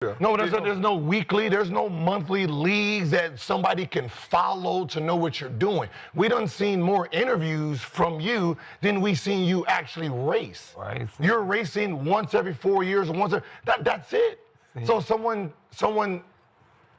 Yeah. No, there's no weekly, there's no monthly leagues that somebody can follow to know what you're doing. We done seen more interviews from you than we seen you actually race. Right. You're racing once every 4 years, that's it. So someone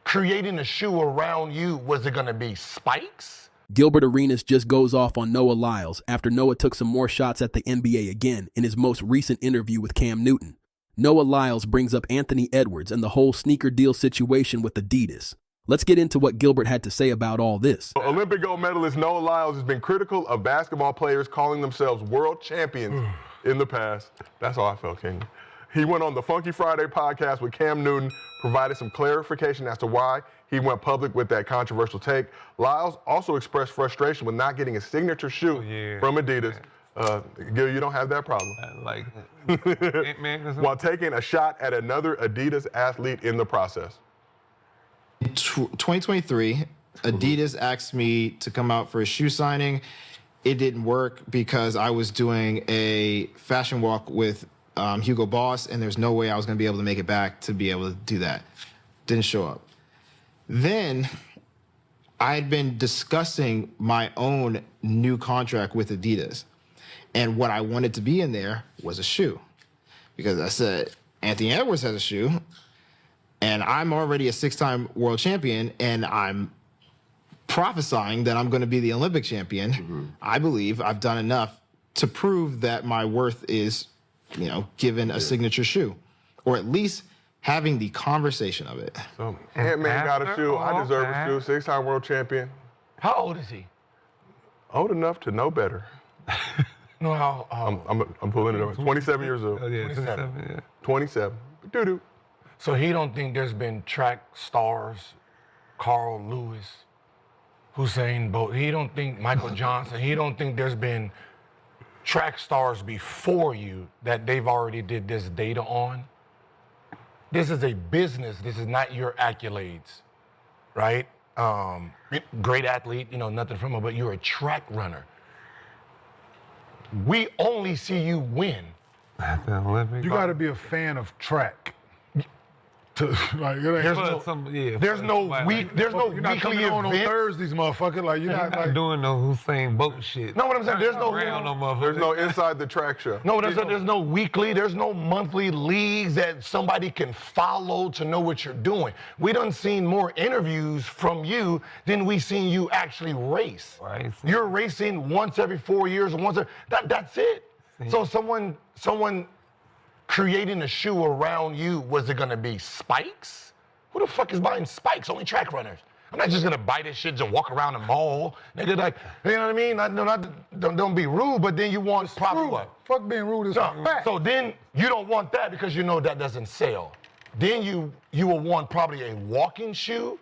creating a shoe around you, was it gonna be spikes? Gilbert Arenas just goes off on Noah Lyles after Noah took some more shots at the NBA again in his most recent interview with Cam Newton. Noah Lyles brings up Anthony Edwards and the whole sneaker deal situation with Adidas. Let's get into what Gilbert had to say about all this. Olympic gold medalist Noah Lyles has been critical of basketball players calling themselves world champions in the past. That's how I felt, Kenny. He went on the Funky Friday podcast with Cam Newton, provided some clarification as to why he went public with that controversial take. Lyles also expressed frustration with not getting a signature shoe from Adidas. Gil, you don't have that problem. While taking a shot at another Adidas athlete in the process. In 2023, Adidas asked me to come out for a shoe signing. It didn't work because I was doing a fashion walk with Hugo Boss, and there's no way I was going to be able to make it back to be able to do that. Didn't show up. Then I had been discussing my own new contract with Adidas. And what I wanted to be in there was a shoe. Because I said, Anthony Edwards has a shoe, and I'm already a 6-time world champion, and I'm prophesying that I'm going to be the Olympic champion. I believe I've done enough to prove that my worth is, given a signature shoe, or at least having the conversation of it. So, Ant-Man got a shoe. I deserve a shoe. 6-time world champion. How old is he? Old enough to know better. No, how I'm pulling it up. 27 years old. Oh, yeah, 27, yeah. 27. Doo-doo. So he don't think there's been track stars, Carl Lewis, Usain Bolt. He don't think Michael Johnson. He don't think there's been track stars before you that they've already did this data on. This is a business. This is not your accolades, right? Great athlete, nothing from him, but you're a track runner. We only see you win. You got to be a fan of track. There's no weekly on event. Thursdays, motherfucker. Like you're not doing no Usain Bolt shit. No, what I'm saying, there's no inside the track show. No, there's no weekly, there's no monthly leagues that somebody can follow to know what you're doing. We done seen more interviews from you than we seen you actually race. Right. You're racing once every 4 years, that's it. So someone creating a shoe around you, was it gonna be spikes? Who the fuck is buying spikes? Only track runners. I'm not just gonna buy this shit and walk around the mall. Nigga, like, you know what I mean? Don't be rude, but then you want probably what? Fuck being rude is fact. So then you don't want that because you know that doesn't sell. Then you will want probably a walking shoe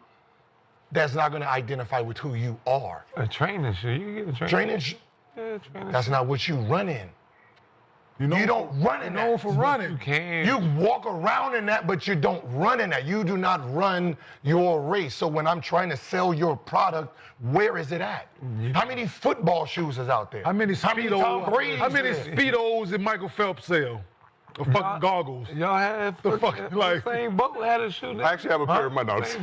that's not gonna identify with who you are. A training shoe, you can get a training. Training shoe? Yeah, training. That's not what you run in. You don't run in that. Known for running. You can. You walk around in that, but you don't run in that. You do not run your race. So when I'm trying to sell your product, where is it at? How many football shoes is out there? How many Speedos did Michael Phelps sell? Or fucking goggles. Y'all have Usain Bolt had a shoe. I actually have a pair of my notes.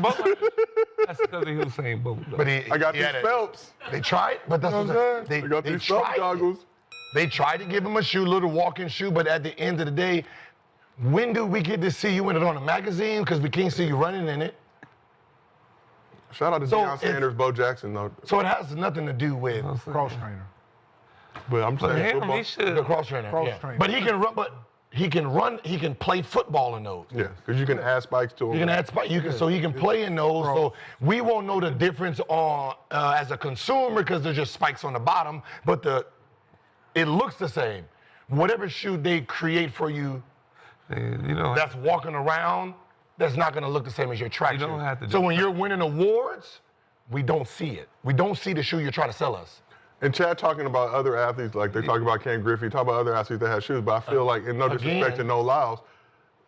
That's because of Usain Bolt. But I got these Phelps. They tried, but that's what I'm saying. I got these Phelps goggles. They tried to give him a shoe, little walking shoe, but at the end of the day, when do we get to see you in it on a magazine? Because we can't see you running in it. Shout out to Deion Sanders, Bo Jackson, though. So it has nothing to do with cross trainer. But I'm saying the cross trainer. But he can run. But he can run. He can play football in those. Yeah, because you can add spikes to him. You can add spikes. So he can play in those. So we won't know the difference on as a consumer because there's just spikes on the bottom. But it looks the same. Whatever shoe they create for you, that's walking around, that's not going to look the same as your track shoe. You don't have to. So when you're winning awards, we don't see it. We don't see the shoe you're trying to sell us. And Chad talking about other athletes, like they talk about Ken Griffey, talk about other athletes that have shoes, but I feel like, in no disrespect to Noah Lyles,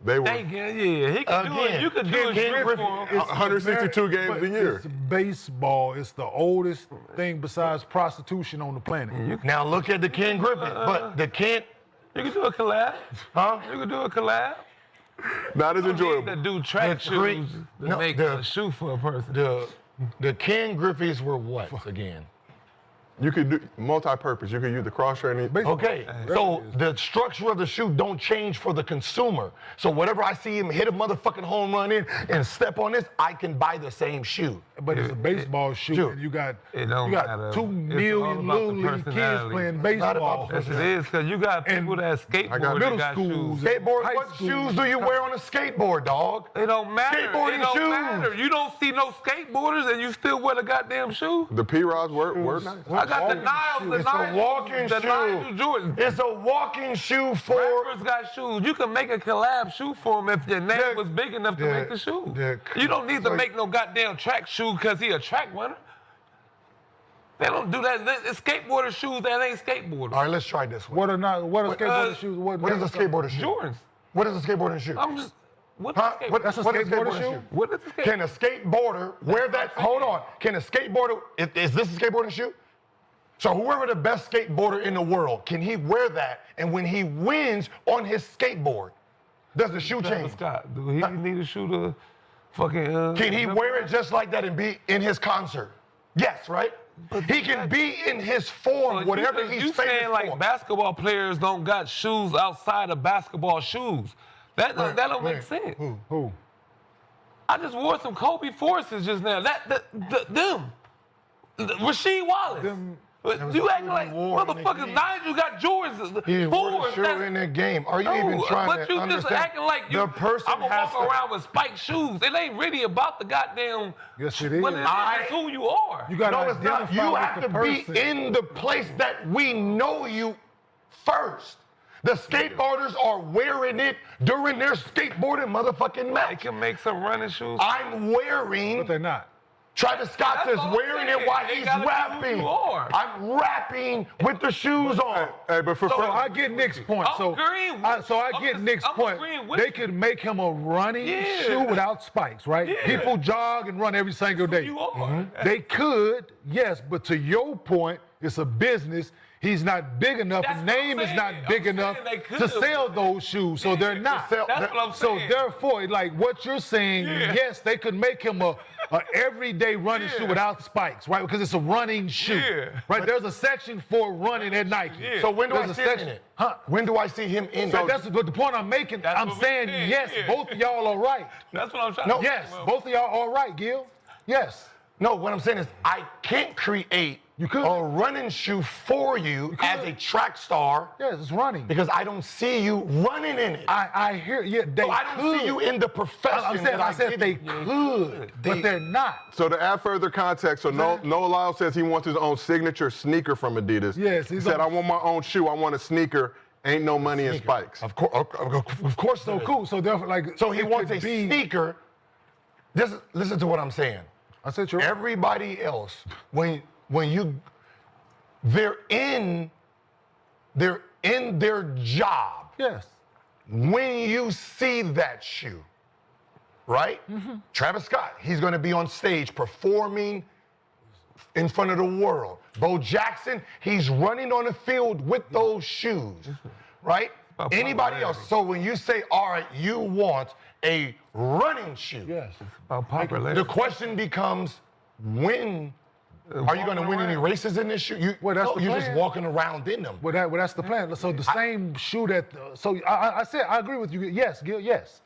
they were. He could do it. You could do it for 162 games a year. It's baseball. It's the oldest thing besides prostitution on the planet. Now look at the Ken Griffey, but the Ken. You could do a collab. Huh? You could do a collab. Not as You enjoyable. need to do track shoes to make a shoe for a person. The Ken Griffey's were what again? You could do multi-purpose. You could use the cross training. Okay, so the structure of the shoe don't change for the consumer. So whatever I see him hit a motherfucking home run in and step on this, I can buy the same shoe. But it's a baseball shoe, and you got 2 million little league kids playing baseball. Yes, it is, because you got people that skateboard. middle got schools. shoes. Skateboard, High what school. shoes do you wear on a skateboard, dog? It don't matter. Skateboarding it don't shoes. matter. You don't see no skateboarders and you still wear the goddamn shoe. The P-Rods were nice. I got the Niles, It's a walking the shoe. Nigel Jordan. It's a walking shoe for. Rappers got shoes. You can make a collab shoe for him if your name was big enough to make the shoe. You don't need to make no goddamn track shoe because he a track runner. They don't do that. It's skateboarder shoes that ain't skateboarders. All right, let's try this one. What are skateboarding shoes? What is a skateboarder shoe? Jordans. What is a skateboarding shoe? I'm just. What's Huh? a skateboarder? What That's a what is skateboarder shoe? What is a skateboarder? Can a skateboarder wear that? Hold on. Can a skateboarder, is this a skateboarding shoe? So whoever the best skateboarder in the world, can he wear that? And when he wins on his skateboard, does the shoe change? Scott, do he need a shoe to fucking? Can he wear it just like that and be in his concert? Yes, right? He can be in his form, whatever he's you famous saying like for. basketball players don't got shoes outside of basketball shoes. That don't make sense. Who? I just wore some Kobe Forces just now. Rasheed Wallace. You acting like motherfuckers. Nigel got Jordans. He wore the Fours, shoe that's- in the game. Are you No, even trying but to you understand? just acting like you. The person I'm gonna has walk to. around with spiked shoes. It ain't really about the goddamn. Yes, it is. But it's who you are. You got No, to it's not. identify You with have the to person. be in the place that we know you first. The skateboarders are wearing it during their skateboarding motherfucking They match. can make some running shoes. I'm wearing. But they're not. Travis Scott That's is what I'm wearing saying. it while They he's gotta be who rapping. you are. I'm rapping with the shoes on. Hey, but for So I get Nick's point. I'm agreeing with I you. get Nick's I'm point. agreeing with They you. could make him a running Yeah. shoe without spikes, right? Yeah. People jog and run every single day. You are. They could, yes, but to your point, it's a business. He's not big enough. That's His what name I'm is not saying. big I'm enough saying they could. to sell those shoes, so they're not. sell- That's what I'm So saying. therefore, like what you're saying, Yeah. yes, they could make him a everyday running shoe Yeah. without spikes, right? Because it's a running shoe, Yeah. right? There's a section for running at Nike. Yeah. So when do I There's a see him in section- it? Huh? When do I see him in So it? that's the point I'm making. That's I'm what we saying said, yes, yeah. both of y'all are right. That's what I'm trying No. to Yes, say. both of y'all are right, Gil. Yes. No, what I'm saying is I can't create You could. a running shoe for you as a track star Yes, it's running. because I don't see you running in it. I hear you. They So I don't could. see you in the profession. I'm saying, that I said give they you. could, but they're not. So to add further context, so Noah Lyles says he wants his own signature sneaker from Adidas. Yes, he he's said, on- I want my own shoe. I want a sneaker. Ain't no money in spikes. Of course. So cool. So therefore, like, So he it wants could a be- sneaker. Listen to what I'm saying. I said you're Everybody else, when they're in their job. Yes. When you see that shoe, right? Travis Scott, he's going to be on stage performing in front of the world. Bo Jackson, he's running on the field with those shoes, right? Anybody else? So when you say, all right, you want a running shoe, Yes. About popularity. the question becomes, when are you going to win any races in this shoe? Well, that's the you're just plan. walking around in them. Well, that's the plan. So the same shoe that. So I said I agree with you. Yes, Gil. Yes.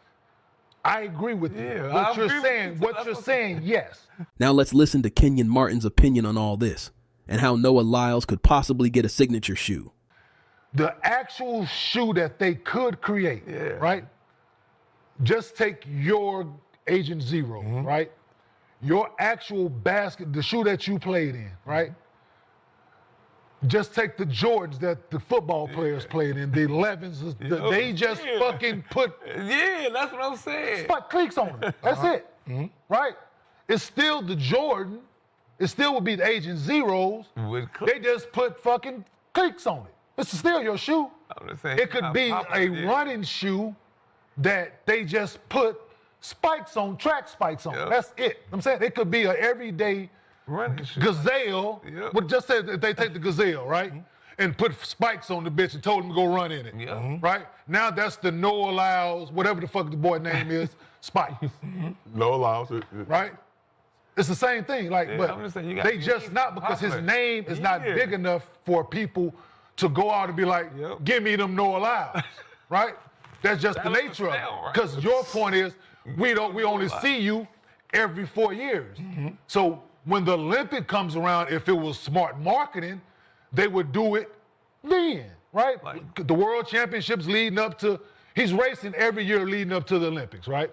I agree with you. Yeah, I What you're agree with saying. you, too. What That's you're what- saying. Yes. Now let's listen to Kenyon Martin's opinion on all this and how Noah Lyles could possibly get a signature shoe. The actual shoe that they could create, right? Just take your Agent Zero, right? Your actual basket, the shoe that you played in, right? Just take the Jordans that the football players played in, the 11s. They just fucking put Yeah, that's what I'm saying. spot cleats on them. That's it, right? It's still the Jordan. It still would be the Agent Zeros. With They just put fucking cleats on it. It's still your shoe. I'm just saying, It could be how a popular- running shoe that they just put spikes on, track spikes on. Yep. That's it. I'm saying it could be an everyday running shoe. gazelle. Yep. But just say if they take the gazelle, right? and put spikes on the bitch and told him to go run in it. Yeah. Right? Now that's the Noah Lyles, whatever the fuck the boy name is, Spikes. Noah Lyles. Right? It's the same thing. Like, Yeah, but I'm just saying, you they gotta just keep not because his popular. name is not Yeah. big enough for people to go out and be like, Yep. give me them Noah Lyles. Right? That's just the That nature of it. understand, right? Because your point is, we only see you every 4 years. So when the Olympic comes around, if it was smart marketing, they would do it then, right? Like- The World Championships leading up to, he's racing every year leading up to the Olympics, right?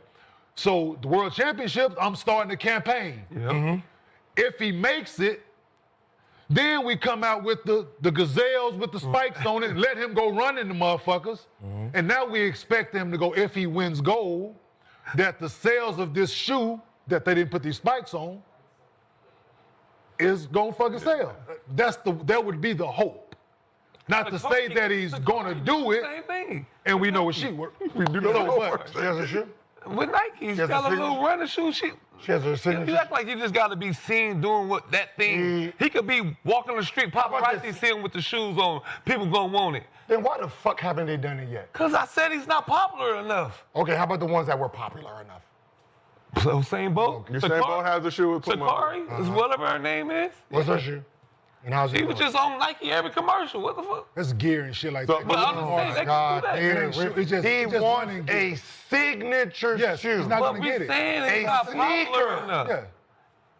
So the World Championships, I'm starting the campaign. Yeah. If he makes it, then we come out with the gazelles with the spikes on it and let him go running the motherfuckers. And now we expect him to go, if he wins gold, that the sales of this shoe that they didn't put these spikes on is gonna fucking sell. That would be the hope. Not to say that he's gonna do it, Same thing. and we know his shoe work. We do So know what? She has a shoe. With Nike, she has got a a little running shoe. She has her You signature. act like you just got to be seen doing what that thing. He could be walking the street, paparazzi see him with the shoes on. People gonna want it. Then why the fuck haven't they done it yet? Cause I said he's not popular enough. Okay, how about the ones that were popular enough? Usain Bolt. Usain Bolt has a shoe with Sakari is whatever her name is. What's her shoe? And how's it He was going? just on Nike every commercial. What the fuck? That's gear and shit like So- that. But Oh I'm just saying, they God, can do that. damn. It's just- he it's just wants running a signature Yes, shoe. he's not But gonna we get it. saying A he's not popular sneaker. enough. Yeah.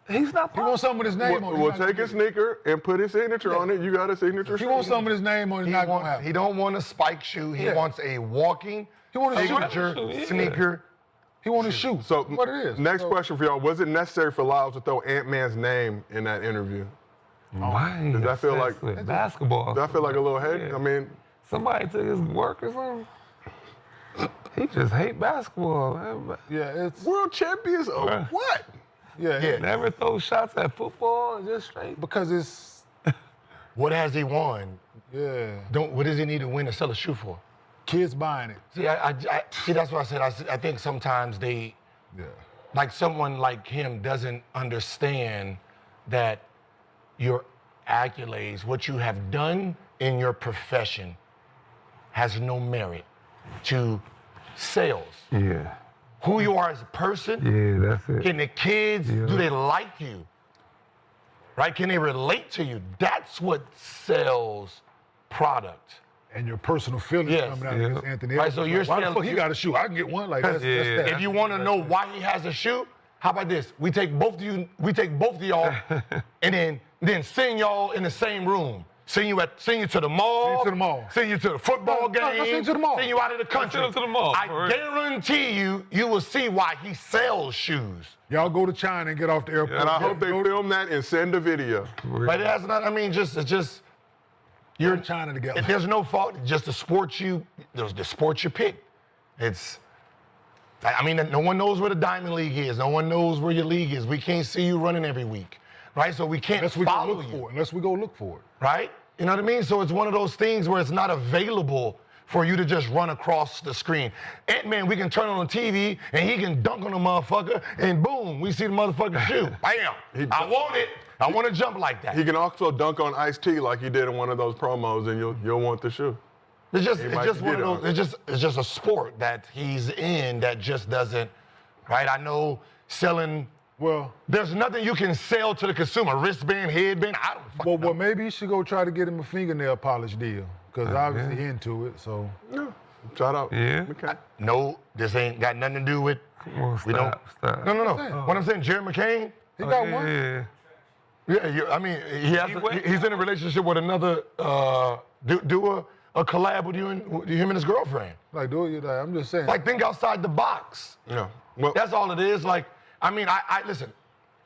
He's not He popular. wants something with his name on it. We'll he's not take gonna his get it. sneaker and put his signature on it. You got a signature. He wants something with his name on it. He's not gonna have He it. don't want a spike shoe. He Yeah. wants a walking He want a signature shoe, yeah. sneaker. He want his shoe. So what it is. Next So- question for y'all: was it necessary for Lyles to throw Ant-Man's name in that interview? Why? Does that feel like- Obsessed with basketball? Does that feel like a little hate? Yeah. I mean, Somebody took his work or something? He just hate basketball, man. Yeah, it's world champions of Right. what? yeah. Never throw shots at football and just straight. Because it's What has he won? yeah. What does he need to win to sell a shoe for? Kids buying it. See, see, that's what I said. I think sometimes they, Yeah. like someone like him doesn't understand that your accolades, what you have done in your profession, has no merit to sales. Yeah. Who you are as a person, Yeah, that's it. can the kids, do they like you? Right? Can they relate to you? That's what sells product. And your personal feelings Yes. coming out Yeah. against Anthony. Right, so Edwards. you're Like, why the saying- fuck he got a shoe? I can get one. Like that's Yeah. that. If you want to know why he has a shoe, how about this? We take both of y'all and then send y'all in the same room. Send you to the mall. Send you to the mall. Send you to the football No, game. send you to the mall. Send you out of the country. Send him to the mall, I for real. guarantee you will see why he sells shoes. Y'all go to China and get off the airport. And I hope they go film that and send a video. But it has not. I mean, it's just You're in China together. there's no fault. Just the sport you pick. It's. I mean, no one knows where the Diamond League is. No one knows where your league is. We can't see you running every week, right? So we can't Unless we go follow look you, for it. Unless we go look for it. right? You know what I mean? So it's one of those things where it's not available for you to just run across the screen. Ant-Man, we can turn on the TV and he can dunk on the motherfucker, and boom, we see the motherfucking shoe. Bam! I want it. I want to jump like that. He can also dunk on Ice-T like he did in one of those promos, and you'll want the shoe. It's just, He it's might just one get of those. on. It's just a sport that he's in that just doesn't, right? I know selling. Well, There's nothing you can sell to the consumer. Wristband, headband. I don't fucking know. well, maybe you should go try to get him a fingernail polish deal. Because obviously he into it, so. Yeah. Shout out. Yeah. McCain. No, this ain't got nothing to do with. Oh, We don't. Stop. No. What I'm saying, Jerry McCain. He got Yeah, one. yeah. Yeah, I mean, he's in a relationship with another. Do a collab with him and his girlfriend. Like, dude, I'm just saying. Like, think outside the box. Yeah. Well, That's all it is. Like, I mean, I listen,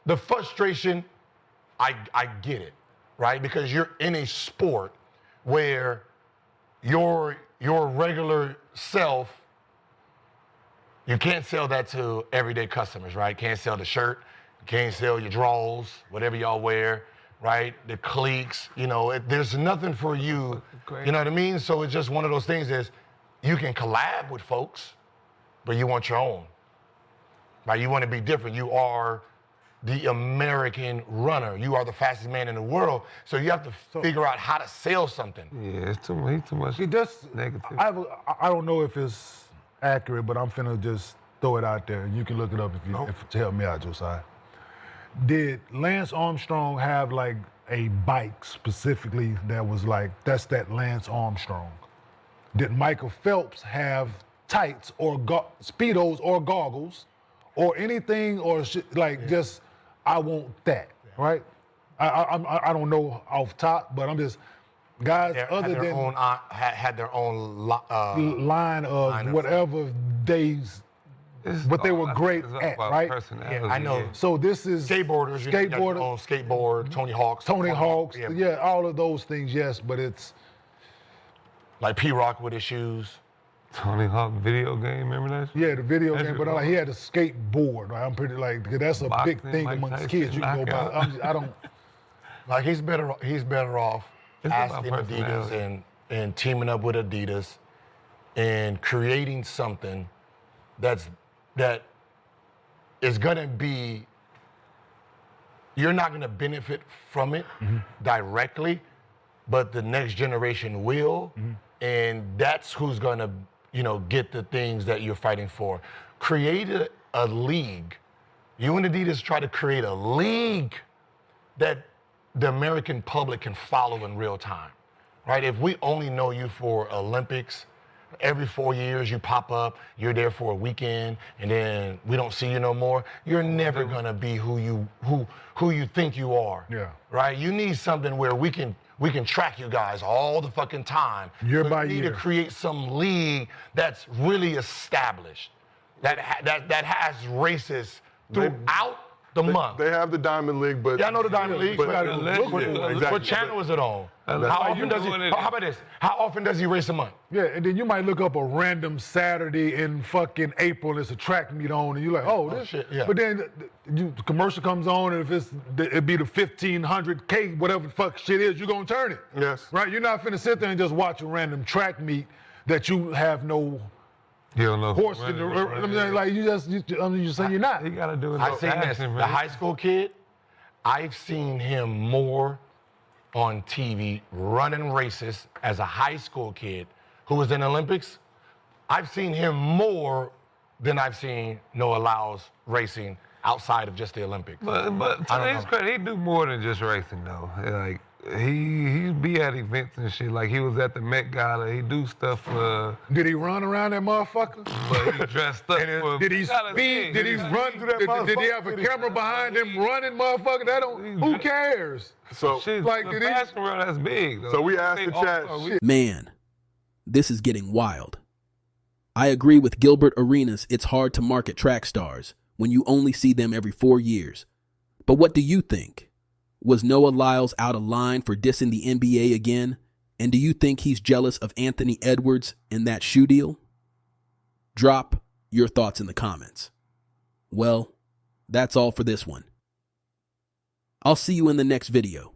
the frustration, I get it, right? Because you're in a sport where your regular self, you can't sell that to everyday customers, right? Can't sell the shirt, can't sell your drawers, whatever y'all wear, right? The cliques, there's nothing for you, Great. you know what I mean? So it's just one of those things is you can collab with folks, but you want your own. Right, you want to be different. You are the American runner. You are the fastest man in the world. So you have to figure out how to sell something. Yeah, it's too much negative. I don't know if it's accurate, but I'm finna just throw it out there. You can look it up if to help me out, Josiah. Did Lance Armstrong have like a bike specifically that was like, that's that Lance Armstrong? Did Michael Phelps have tights or Speedos or goggles or anything or just, I want that, right? I don't know off top, but I'm just, guys Had their own line of whatever they were great at, right? Yeah, I know. So this is Skateboarders, skateboard, Tony Hawk's. Yeah, all of those things, yes, but it's like P-Rock with his shoes. Tony Hawk video game, remember that? Yeah, the video game, but he had a skateboard. Right? I'm pretty because that's a big thing amongst kids. You can go buy. I don't. Like he's better off asking Adidas and teaming up with Adidas and creating something that is gonna be. You're not gonna benefit from it directly, but the next generation will, and that's who's gonna get the things that you're fighting for. Create a league. You and Adidas try to create a league that the American public can follow in real time, right? If we only know you for Olympics, every 4 years you pop up, you're there for a weekend, and then we don't see you no more, you're never gonna be who you think you are. Yeah. Right? You need something where we can track you guys all the fucking time. Year by year. You need to create some league that's really established, that has races throughout the month. They have the Diamond League, but I know the Diamond League. Exactly. What channel is it on? How about this? How often does he race a month? Yeah, and then you might look up a random Saturday in fucking April and it's a track meet on, and you're like, this shit. Yeah. But then the commercial comes on, and if it'd be the 1500K, whatever the fuck shit is, you're gonna turn it. Yes. Right? You're not finna sit there and just watch a random track meet that you have no horse in the. I'm just saying you're not. You gotta do it. I've seen this. The high school kid, I've seen him more on TV running races as a high school kid who was in the Olympics. I've seen him more than I've seen Noah Lyles racing outside of just the Olympics. But to his credit, he do more than just racing though. Like he be at events and shit. Like he was at the Met Gala. He do stuff. Did he run around that motherfucker? But he dressed up. Did he speed? Did he run through that motherfucker? Did he have a camera behind him running, motherfucker? Who cares? So like the fashion world, that's big. Though. So we asked the chat. Man, this is getting wild. I agree with Gilbert Arenas. It's hard to market track stars when you only see them every 4 years. But what do you think? Was Noah Lyles out of line for dissing the NBA again? And do you think he's jealous of Anthony Edwards in that shoe deal? Drop your thoughts in the comments. Well, that's all for this one. I'll see you in the next video.